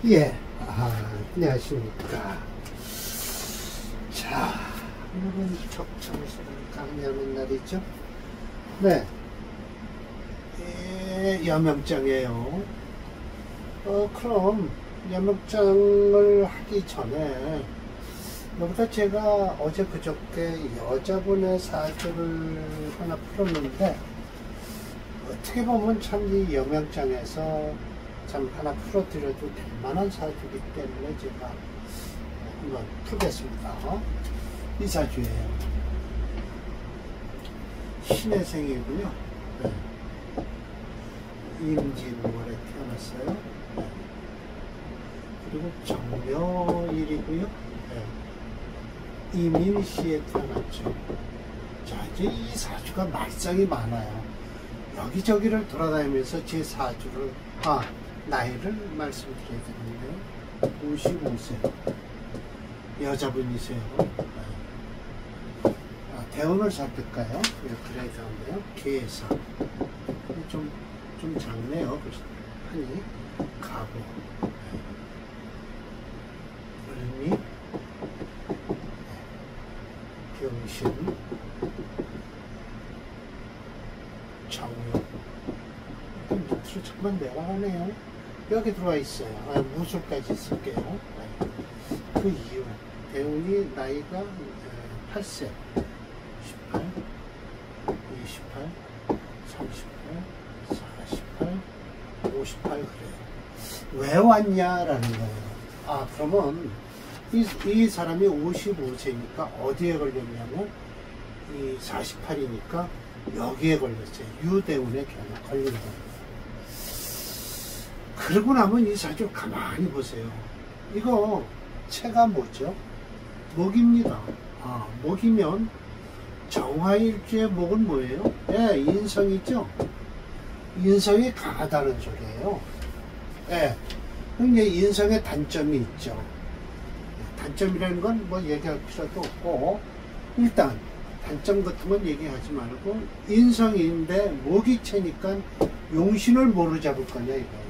예, 안녕하십니까. 자, 오늘은 격청소를 강의하는 날이죠. 네, 여명장이에요. 그럼 여명장을 하기 전에 여기다 제가 어제 그저께 여자분의 사주를 하나 풀었는데, 어떻게 보면 참 이 여명장에서 참 하나 풀어드려도 될 만한 사주이기 때문에 제가 한번 풀겠습니다. 이 사주예요. 신해생이고요. 네. 임진월에 태어났어요. 네. 그리고 정묘일이고요. 네. 이민시에 태어났죠. 자, 이제 이 사주가 말썽이 많아요. 여기저기를 돌아다니면서 제 사주를, 나이를 말씀드려야 되는데요. 55세. 여자분이세요. 대운을 살필까요? 그래야 되는데요. 계사. 좀 작네요. 하니. 가보. 을미. 병신. 정유. 밑으로 잠깐 내려가네요. 여기 들어와 있어요. 무술까지 쓸게요. 그 이유. 대운이 나이가 8세. 18, 28, 38, 48, 58 그래요. 왜 왔냐라는 거예요. 그러면 이 사람이 55세니까 어디에 걸렸냐면 이 48이니까 여기에 걸렸어요. 유대운에 걸린 겁니다. 그러고 나면 이 사주를 가만히 보세요. 이거 체가 뭐죠? 목입니다. 목이면 정화일주의 목은 뭐예요? 네, 인성이죠. 인성이 강하다는 소리예요. 네, 그럼 이제 인성의 단점이 있죠. 단점이라는 건 뭐 얘기할 필요도 없고, 일단 단점 같은 건 얘기하지 말고, 인성인데 목이 채니까 용신을 뭐로 잡을 거냐 이거예요.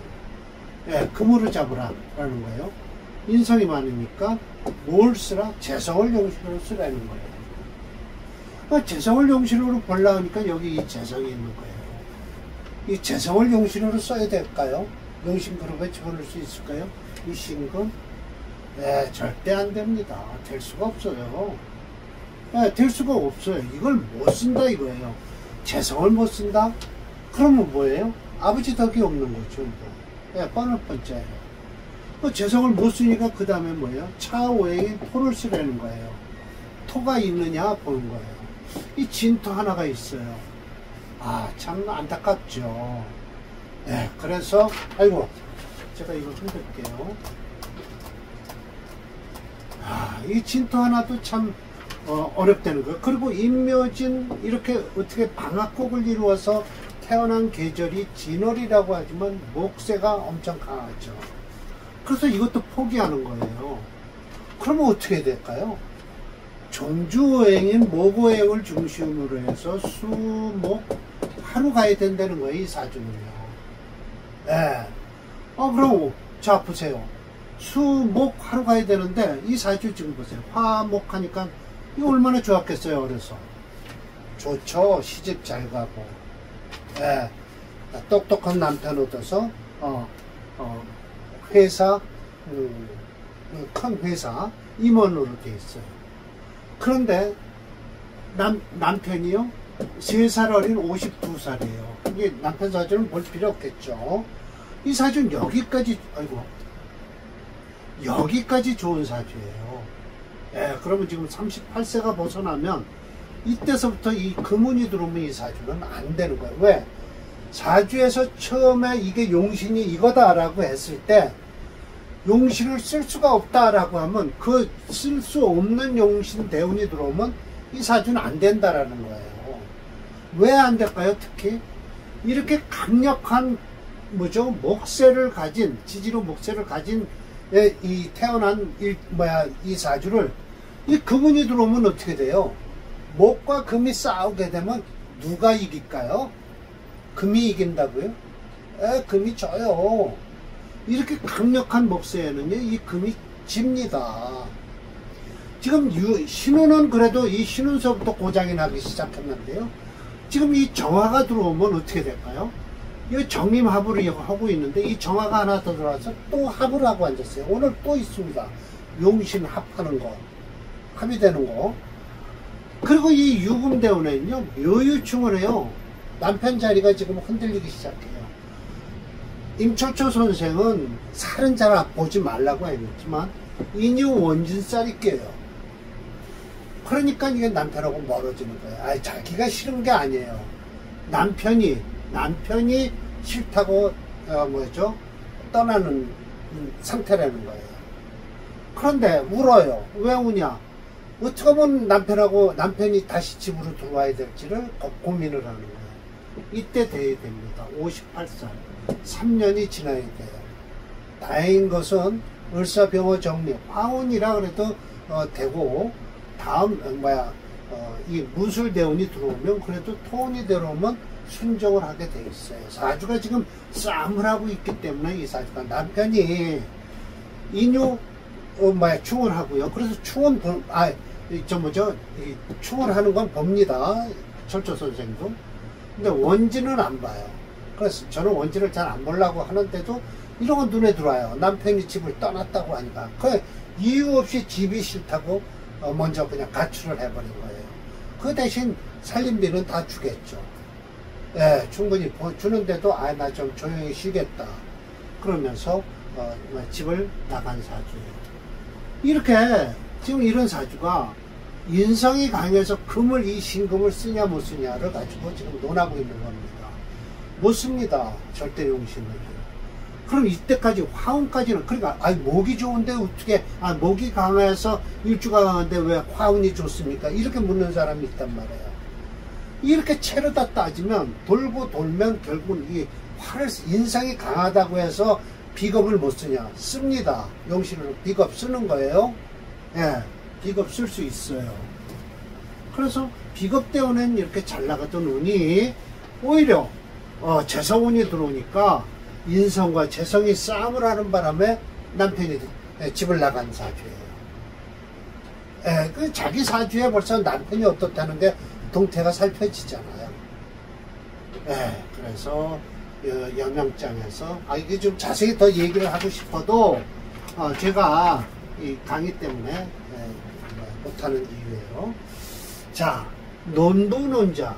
네, 금으로 잡으라 라는 거예요. 인성이 많으니까 뭘 쓰라? 재성을 용신으로 쓰라는 거예요. 재성을 용신으로 보려고 하니까 여기 이 재성이 있는 거예요. 이 재성을 용신으로 써야 될까요? 용신 그룹에 집어넣을 수 있을까요? 이 신금? 네, 절대 안 됩니다. 될 수가 없어요. 네, 될 수가 없어요. 이걸 못 쓴다 이거예요. 재성을 못 쓴다? 그러면 뭐예요? 아버지 덕이 없는 거죠. 네, 뻔할 번째예요. 재성을 못 쓰니까 그 다음에 뭐예요? 차오행인 토를 쓰라는 거예요. 토가 있느냐 보는 거예요. 이 진토 하나가 있어요. 참 안타깝죠. 네, 그래서 아이고 제가 이거 흔들게요. 이 진토 하나도 참 어렵다는 거예요. 그리고 임묘진 이렇게 어떻게 방학곡을 이루어서 태어난 계절이 진월이라고 하지만 목세가 엄청 강하죠. 그래서 이것도 포기하는 거예요. 그러면 어떻게 될까요? 종주오행인 목오행을 중심으로 해서 수목 하루 가야 된다는 거예요. 이 사주는요. 네. 그럼 자 보세요. 수목 하루 가야 되는데 이 사주 지금 보세요. 화목 하니까 이거 얼마나 좋았겠어요. 그래서 좋죠. 시집 잘 가고. 네. 똑똑한 남편 얻어서 회사, 큰 회사 임원으로 돼 있어요. 그런데 남편이요 3살 어린 52살이에요. 이게 남편 사주는 볼 필요 없겠죠. 이 사주는 여기까지 좋은 사주예요. 예, 그러면 지금 38세가 벗어나면 이때서부터 이 금운이 들어오면 이 사주는 안 되는 거예요. 왜? 사주에서 처음에 이게 용신이 이거다라고 했을 때 용신을 쓸 수가 없다라고 하면 그 쓸 수 없는 용신 대운이 들어오면 이 사주는 안 된다라는 거예요. 왜 안 될까요? 특히 이렇게 강력한 목세를 가진 지지로 목세를 가진 이 태어난 이 사주를 이 금운이 들어오면 어떻게 돼요? 목과 금이 싸우게 되면 누가 이길까요? 금이 이긴다고요? 금이 져요. 이렇게 강력한 목세에는요, 이 금이 집니다. 지금 신우는 그래도 이 신운서부터 고장이 나기 시작했는데요. 지금 이 정화가 들어오면 어떻게 될까요? 이 정임합을 하고 있는데 이 정화가 하나 더 들어와서 또 합을 하고 앉았어요. 오늘 또 있습니다. 용신 합하는 거, 합이 되는 거. 그리고 이 유금대운에는요, 묘유충을 해요. 남편 자리가 지금 흔들리기 시작해요. 임철초 선생은 살은 잘 보지 말라고 했지만 인유 원진살이 껴요. 그러니까 이게 남편하고 멀어지는 거예요. 아니, 자기가 싫은 게 아니에요. 남편이 싫다고 떠나는 상태라는 거예요. 그런데 울어요. 왜 우냐? 어떻게 하면 남편이 다시 집으로 들어와야 될지를 고민을 하는 거예요. 이때 돼야 됩니다. 58살 3년이 지나야 돼요. 다행인 것은 을사병호 정리 화운이라 그래도 되고, 다음 이 무술대운이 들어오면 그래도 토운이 들어오면 순종을 하게 돼 있어요. 사주가 지금 싸움을 하고 있기 때문에 이 사주가 남편이 인유 충을 하고요. 그래서 충은 충을 하는 건 봅니다. 철조 선생도. 근데 원진은 안 봐요. 그래서 저는 원진을 잘 안 보려고 하는데도 이런 건 눈에 들어와요. 남편이 집을 떠났다고 하니까. 그 이유 없이 집이 싫다고 먼저 그냥 가출을 해버린 거예요. 그 대신 살림비는 다 주겠죠. 예, 충분히 주는데도 나 좀 조용히 쉬겠다 그러면서 집을 나간 사주예요. 이렇게 지금 이런 사주가 인성이 강해서 금을 이 신금을 쓰냐 못 쓰냐를 가지고 지금 논하고 있는 겁니다. 못 씁니다. 절대 용신을. 그럼 이때까지 화운까지는, 그러니까 목이 좋은데 어떻게 목이 강해서 일주가 강한데 왜 화운이 좋습니까? 이렇게 묻는 사람이 있단 말이에요. 이렇게 채로다 따지면 돌고 돌면 결국은 이 인상이 강하다고 해서 비겁을 못 쓰냐? 씁니다. 용신으로 비겁 쓰는 거예요. 예, 비겁 쓸 수 있어요. 그래서 비겁 때문에 이렇게 잘 나갔던 운이 오히려 재성운이 들어오니까 인성과 재성이 싸움을 하는 바람에 남편이 집을 나간 사주예요. 그 자기 사주에 벌써 남편이 어떻다는 게 동태가 살펴지잖아요. 그래서 영양장에서 이게 좀 자세히 더 얘기를 하고 싶어도 제가 이 강의 때문에 못하는 이유예요. 자, 논부논자,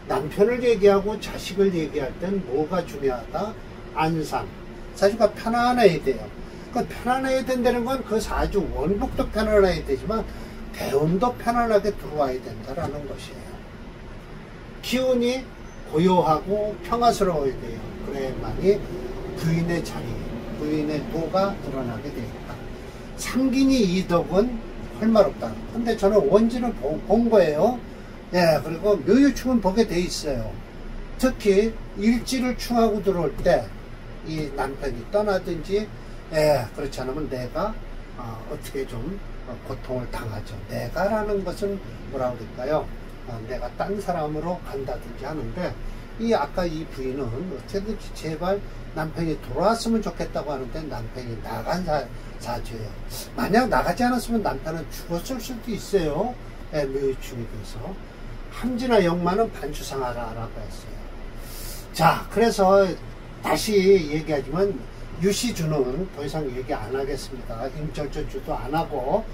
남편을 얘기하고 자식을 얘기할 땐 뭐가 중요하다? 안상, 사주가 편안해야 돼요. 그 편안해야 된다는 건 그 사주 원국도 편안해야 되지만 대운도 편안하게 들어와야 된다라는 것이에요. 기운이 고요하고 평화스러워야 돼요. 그래야만이 부인의 자리, 부인의 도가 드러나게 되겠다. 상긴이 이덕은 할 말 없다. 근데 저는 원진을 본 거예요. 예, 그리고 묘유충은 보게 돼 있어요. 특히 일지를 충하고 들어올 때 이 남편이 떠나든지, 그렇지 않으면 내가 어떻게 좀 고통을 당하죠. 내가라는 것은 뭐라고 그럴까요? 내가 딴 사람으로 간다든지 하는데, 아까 이 부인은 어떻게든지 제발 남편이 돌아왔으면 좋겠다고 하는데 남편이 나간 사주예요. 만약 나가지 않았으면 남편은 죽었을 수도 있어요. 묘유충이 돼서. 함지나 영마는 반추상하라라고 했어요. 자, 그래서 다시 얘기하지만 유시주는 더 이상 얘기 안 하겠습니다. 임철조주도 안 하고,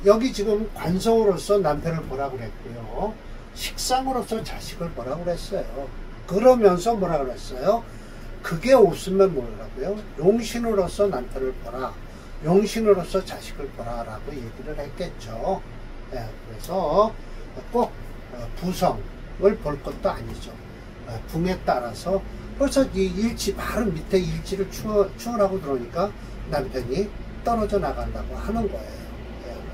여기 지금 관성으로서 남편을 보라고 그랬고요. 식상으로서 자식을 보라고 그랬어요. 그러면서 뭐라고 그랬어요? 그게 없으면 뭐라고요? 용신으로서 남편을 보라, 용신으로서 자식을 보라 라고 얘기를 했겠죠. 그래서 꼭 부성을 볼 것도 아니죠. 붕에 따라서 벌써 이 일지, 바로 밑에 일지를 충을하고 들어오니까 남편이 떨어져 나간다고 하는 거예요.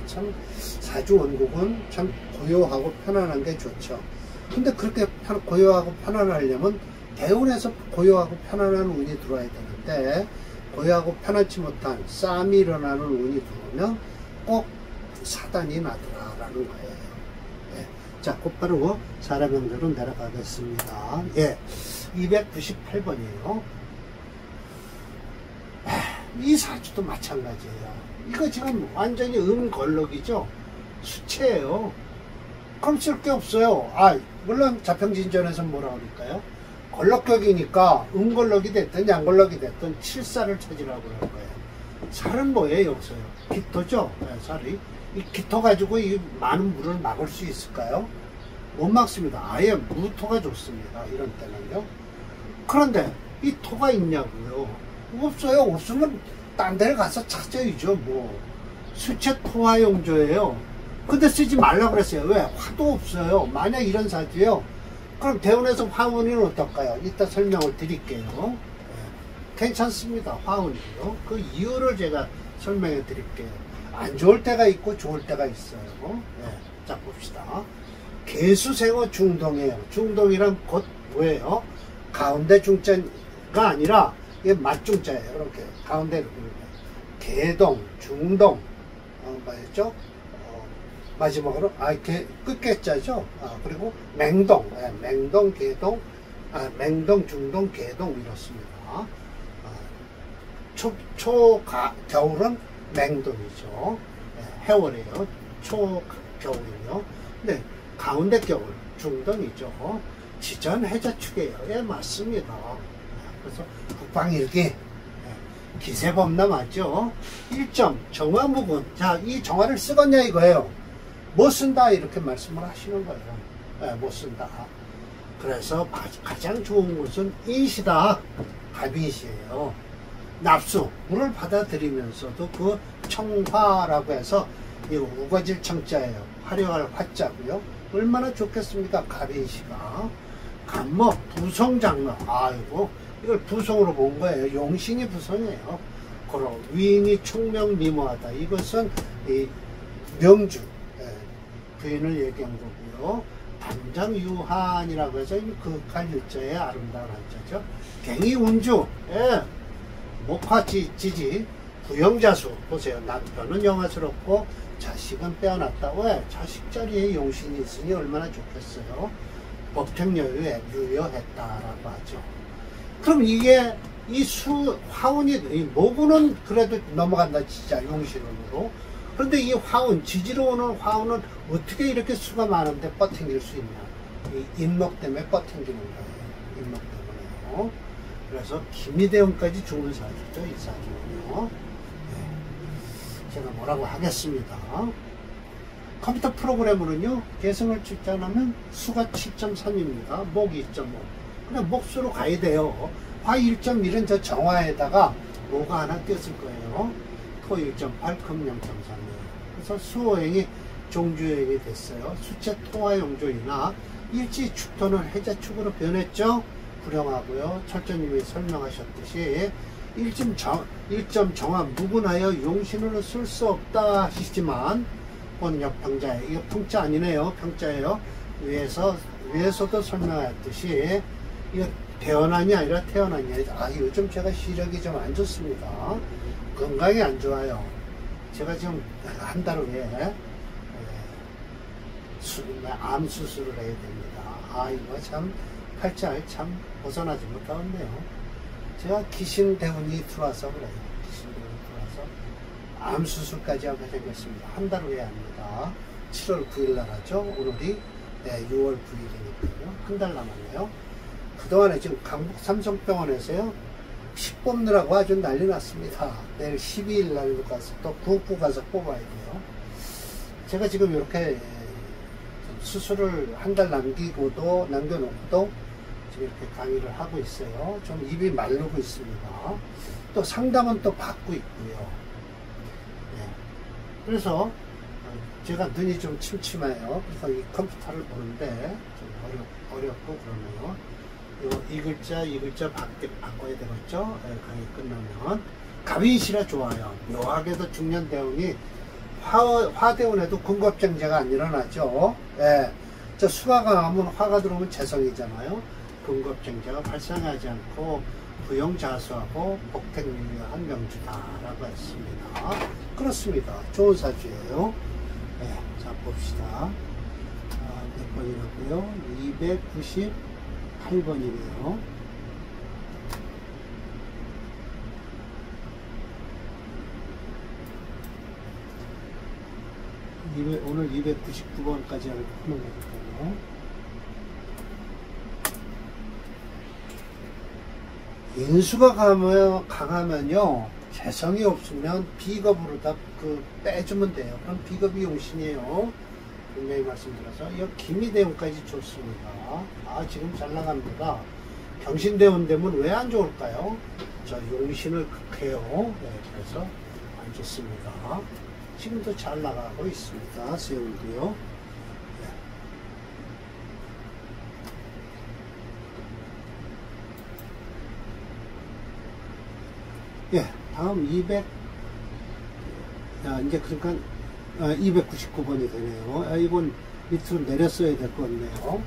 참 사주 원국은 참 고요하고 편안한 게 좋죠. 근데 그렇게 고요하고 편안하려면 대운에서 고요하고 편안한 운이 들어와야 되는데, 고요하고 편안치 못한 싸움이 일어나는 운이 들어오면 꼭 사단이 나더라라는 거예요. 자, 곧바로 사례명대로 내려가겠습니다. 298번이에요. 이 사주도 마찬가지예요. 이거 지금 완전히 음걸럭이죠. 수체예요. 그럼 쓸 게 없어요. 물론 자평진전에서 뭐라 그럴까요? 걸럭격이니까 음걸럭이 됐든 양걸럭이 됐든 칠살을 찾으라고 그럴 거예요. 살은 뭐예요? 여기서요? 기토죠? 네, 살이. 이 기토 가지고 이 많은 물을 막을 수 있을까요? 못 막습니다. 아예 무토가 좋습니다. 이런 때는요. 그런데 이 토가 있냐고요? 없어요. 없으면 딴 데를 가서 찾아야죠. 뭐 수체 토화용조예요. 근데 쓰지 말라고 그랬어요. 왜? 화도 없어요. 만약 이런 사주요, 그럼 대운에서 화운은 어떨까요? 이따 설명을 드릴게요. 네. 괜찮습니다. 화운이요. 그 이유를 제가 설명해 드릴게요. 안 좋을 때가 있고 좋을 때가 있어요. 네. 자, 봅시다. 개수생어 중동이에요. 중동이란 곧 뭐예요? 가운데 중자가 아니라 이게 맞중자예요. 이렇게 가운데 이렇게 개동, 중동, 뭐였죠? 마지막으로 끝개자죠. 그리고 맹동, 맹동, 개동, 맹동, 중동, 개동 이렇습니다. 겨울은 맹동이죠. 해월이에요. 겨울이요. 근데 가운데 겨울, 중동이죠. 지전 해자축이에요. 예, 맞습니다. 그래서 국방일기, 기세범람 맞죠? 1점 정화무군. 자, 이 정화를 쓰겠냐 이거예요. 못 쓴다 이렇게 말씀을 하시는 거예요. 네, 못 쓴다. 그래서 가장 좋은 곳은 인시다. 갑인시예요. 납수, 물을 받아들이면서도 그 청화라고 해서 이 우거질 청자예요. 화려할 화자고요. 얼마나 좋겠습니까? 갑인시가. 간목, 부성장로. 아이고, 이걸 부성으로 본 거예요. 용신이 부성이에요. 그럼 위인이 총명미모하다. 이것은 이 명주, 부인을 얘기한 거고요. 단장유한이라고 해서 극한 일자의 아름다운 한자죠. 갱이운주, 목화지지, 부영자수. 보세요. 남편은 영화스럽고 자식은 빼어났다. 왜? 자식 자리에 용신이 있으니 얼마나 좋겠어요. 법택여유에 유효했다라고 하죠. 그럼 이게 화운이, 이 모구는 그래도 넘어간다 진짜 용신운으로. 그런데 이 화운, 지지로 오는 화운은 어떻게 이렇게 수가 많은데 뻗팅길 수 있냐? 이 인목 때문에 뻗팅기는 거예요. 인목 때문에요. 그래서 김희대운까지 좋은 사주죠. 이 사주는요. 네. 제가 뭐라고 하겠습니다. 컴퓨터 프로그램으로는요, 개성을 측정하면 수가 7.3입니다. 목 2.5. 그냥 목수로 가야 돼요. 화 1.1은 저 정화에다가 모가 하나 띄었을 거예요. 토 1.8, 금 0.3이에요. 그래서 수호행이 종주행이 됐어요. 수체 토화용조이나 일지 축토는 해자축으로 변했죠. 불영하고요. 철저님이 설명하셨듯이 1점 정화 무근하여 용신으로 쓸 수 없다 하시지만 본역평자에, 이거 평자 아니네요. 평자예요. 위에서도 설명하였듯이 이거 태어나니 아니라 태어나니. 요즘 제가 시력이 좀 안 좋습니다. 건강이 안 좋아요. 제가 지금 한 달 후에 암 수술을 해야 됩니다. 이거 참 팔자에 참 벗어나지 못하겠네요. 제가 기신대운이 들어와서 그래요. 기신대운이 들어와서 암 수술까지 하게 되겠습니다. 한 달 후에 합니다. 7월 9일 날 하죠. 오늘이 6월 9일이니까요. 한 달 남았네요. 그동안에 지금 강북 삼성병원에서요, 피 뽑느라고 아주 난리 났습니다. 내일 12일 날 가서 또 구읍구 가서 뽑아야 돼요. 제가 지금 이렇게 수술을 한 달 남겨놓고도 지금 이렇게 강의를 하고 있어요. 좀 입이 마르고 있습니다. 또 상담은 또 받고 있고요. 그래서 제가 눈이 좀 침침해요. 그래서 이 컴퓨터를 보는데 좀 어렵고 그러네요. 이 글자 바꿔야 되겠죠? 강의 끝나면. 갑인시라 좋아요. 묘하게도 중년대운이 화대운에도 군겁쟁제가 안 일어나죠. 저 수가 강하면 화가 들어오면 재성이잖아요. 군겁쟁제가 발생하지 않고 부영자수하고 복택유효한 명주다라고 했습니다. 그렇습니다. 좋은 사주예요. 자, 봅시다. 몇 번이라고요? 298번이네요. 오늘 299번까지 하는 거니까요. 인수가 강하면요, 재성이 없으면 비겁으로 다 빼주면 돼요. 그럼 비겁이 용신이에요. 분명히 말씀드려서. 이 기미대운까지 좋습니다. 아, 지금 잘 나갑니다. 병신대운 되면 왜 안 좋을까요? 저 용신을 극해요. 네, 그래서 안 좋습니다. 지금도 잘 나가고 있습니다. 세운도요. 예, 다음 200, 이제 그러니까 299번이 되네요. 이건 밑으로 내렸어야 될 것 같네요.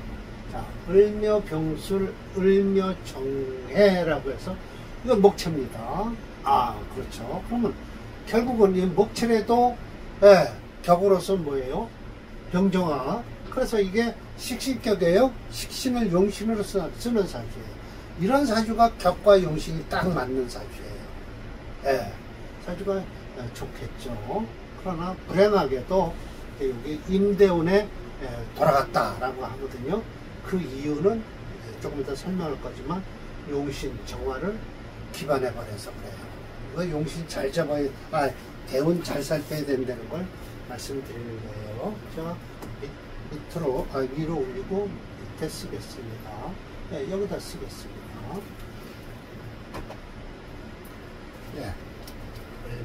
자, 을묘병술, 을묘정해라고 해서 이건 목체입니다. 아, 그렇죠. 그러면 결국은 이 목체래도 격으로서 뭐예요? 병정화. 그래서 이게 식신격이에요. 식신을 용신으로 쓰는 사주예요. 이런 사주가 격과 용신이 딱 맞는 사주예요. 사주가 좋겠죠. 그러나 불행하게도 여기 임대운에 돌아갔다라고 하거든요. 그 이유는 조금 이따 설명할 거지만 용신 정화를 기반해 버려서 그래요. 용신 잘 잡아야, 대운 잘 살펴야 된다는 걸 말씀드리는 거예요. 제가 밑으로, 위로 올리고 밑에 쓰겠습니다. 여기다 쓰겠습니다.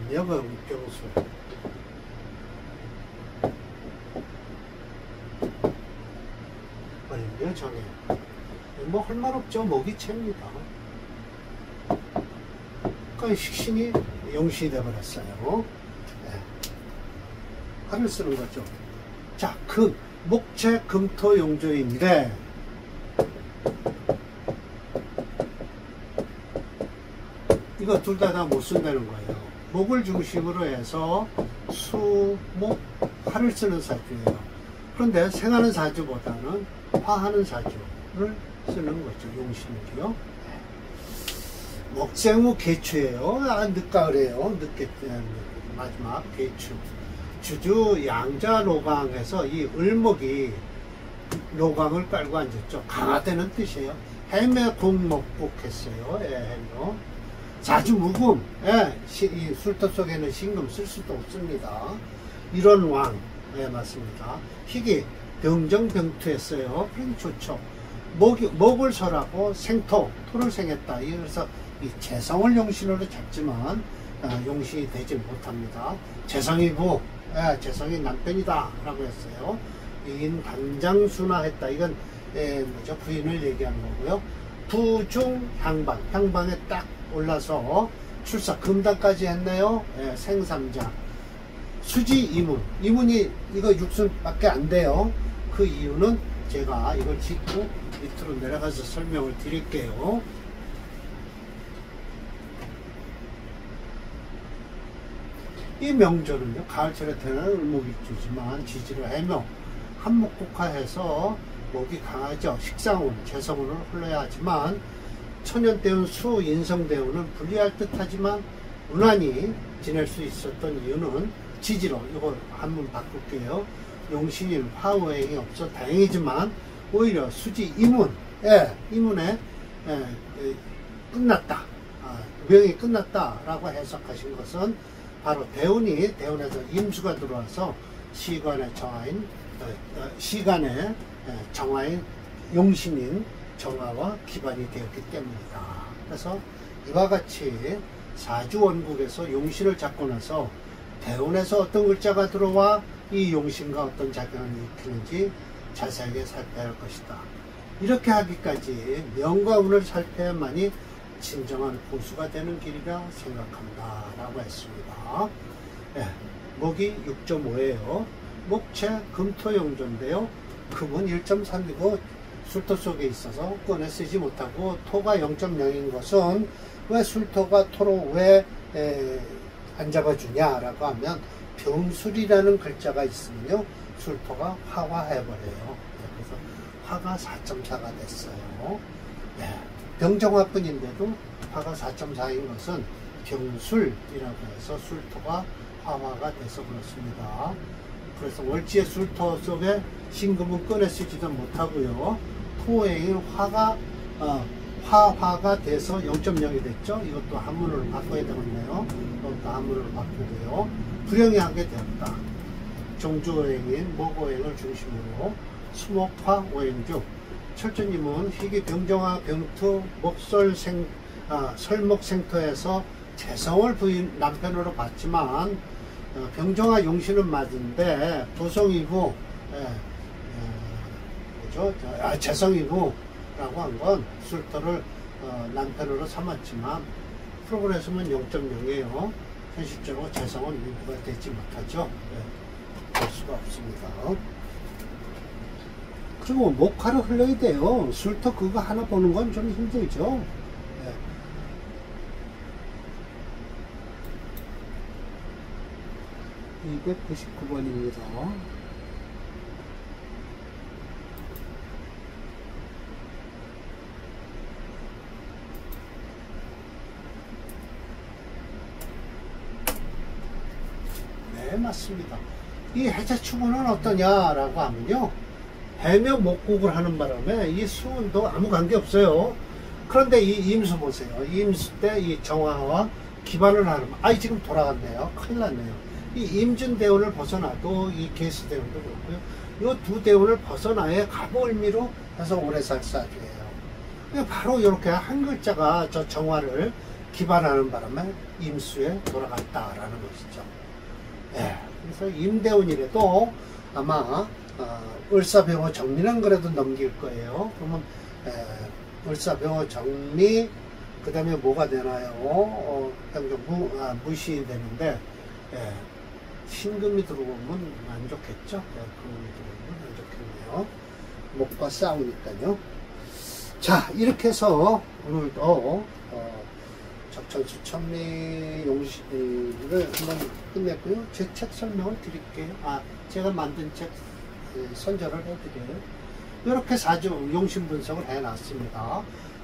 을묘병술. 을묘정해. 뭐 할 말 없죠. 목이채입니다. 그러니까 식신이 용신이 되어버렸어요. 화를 쓰는 거죠. 자, 목체 금토 용조인데, 이거 둘 다 못 쓴다는 거예요. 목을 중심으로 해서 수, 목, 화를 쓰는 사주예요. 그런데 생하는 사주보다는 화하는 사주를 쓰는 거죠. 용신이요. 목생후 개추예요. 늦가을이에요. 늦게, 마지막 개추. 주주 양자 로강에서 이 을목이 로강을 깔고 앉았죠. 강화되는 뜻이에요. 해매 공목복 했어요. 해묘. 자주 묵음. 이 술터 속에는 신금 쓸 수도 없습니다. 이런 왕. 맞습니다. 희귀 병정병투 했어요. 그러니 좋죠. 목을 설하고 생토, 토를 생했다. 그래서 이 재성을 용신으로 잡지만 용신이 되지 못합니다. 재성이 재성이 남편이다 라고 했어요. 인 단장순화 했다. 이건 부인을 얘기하는 거고요. 부중 향방, 향방에 딱 올라서 출사 금단까지 했네요. 생삼자. 수지 이문, 이문이 이거 육순밖에 안 돼요. 그 이유는 제가 이걸 짚고 밑으로 내려가서 설명을 드릴게요. 이 명조는요, 가을철에 태어난 을목일주지만 지지를 해묘, 한목국화해서 목이 강하죠. 식상운, 재성운을 흘러야 하지만 천연대운, 수, 인성대운은 불리할 듯 하지만 무난히 지낼 수 있었던 이유는 지지로, 이걸 한번 바꿀게요. 용신인 화우행이 없어 다행이지만 오히려 수지 이문, 이문에 끝났다, 명이 끝났다라고 해석하신 것은 바로 대운에서 임수가 들어와서 시간의 정화인 용신인 정화와 기반이 되었기 때문이다. 그래서 이와 같이 사주원국에서 용신을 잡고 나서 대운에서 어떤 글자가 들어와 이 용신과 어떤 작용을 일으키는지 자세하게 살펴야 할 것이다. 이렇게 하기까지 명과 운을 살펴야만이 진정한 고수가 되는 길이라 생각한다 라고 했습니다. 목이 6.5예요 목체 금토용조인데요. 금은 1.3이고 술토 속에 있어서 꺼내 쓰지 못하고 토가 0.0인 것은 왜 술토가 토로 왜 안 잡아주냐 라고 하면 병술이라는 글자가 있으면요 술토가 화해버려요. 그래서 화가 4.4가 됐어요. 병정화 뿐인데도 화가 4.4인 것은 병술이라고 해서 술토가 화화가 돼서 그렇습니다. 그래서 월지의 술토 속에 신금은 꺼내 쓰지도 못하고요. 토행인 화가 돼서 0.0이 됐죠. 이것도 한문으로 바꿔야 되겠네요. 이것도 한문으로 바꾸고요. 불영이 하게 되었다. 종주오행인 목오행을 중심으로 수목화 오행중 철저님은 희귀 병정화 병투 설목생토에서 재성을 부인 남편으로 봤지만 병정화 용신은 맞은데 부성이부 재성이부라고 한 건 술토를 남편으로 삼았지만 프로그레스는 0.0이에요. 현실적으로 재성은 일부가 되지 못하죠. 볼 수가 없습니다. 그리고 목화를 흘러야 돼요. 술토 그거 하나 보는 건 좀 힘들죠. 299번입니다. 네, 맞습니다. 이 해제추문은 어떠냐라고 하면요. 해명 목국을 하는 바람에 이 수운도 아무 관계 없어요. 그런데 이 임수 보세요. 임수 때 이 정화와 기반을 하는, 지금 돌아갔네요. 큰일 났네요. 이 임준대운을 벗어나도 이 개수대운도 그렇고요. 이 두 대운을 벗어나야 갑을미로 해서 오래 살 사주예요. 바로 이렇게 한 글자가 저 정화를 기반하는 바람에 임수에 돌아갔다라는 것이죠. 예, 그래서 임대운이라도 아마 을사병호 정미는 그래도 넘길 거예요. 그러면 을사병호 정미 그 다음에 뭐가 되나요? 무신이 되는데 신금이 들어오면 안 좋겠죠? 금이 들어오면 안 좋겠네요. 목과 싸우니까요. 자, 이렇게 해서 오늘도 적천수 천미 용신을 한번 끝냈고요. 제 책 설명을 드릴게요. 제가 만든 책 선전을 해드려요. 이렇게 사주 용신 분석을 해놨습니다.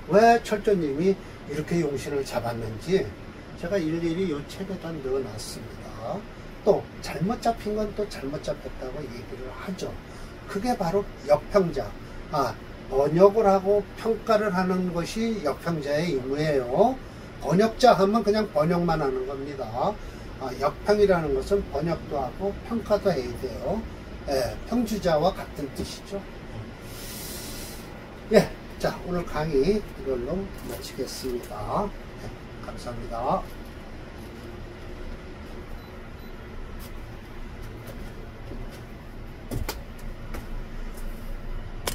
왜 철조님이 이렇게 용신을 잡았는지 제가 일일이 이 책에다 넣어놨습니다. 또 잘못 잡힌 건 또 잘못 잡혔다고 얘기를 하죠. 그게 바로 역평자. 번역을 하고 평가를 하는 것이 역평자의 임무예요. 번역자 하면 그냥 번역만 하는 겁니다. 역평이라는 것은 번역도 하고 평가도 해야 돼요. 평주자와 같은 뜻이죠. 자, 오늘 강의 이걸로 마치겠습니다. 감사합니다.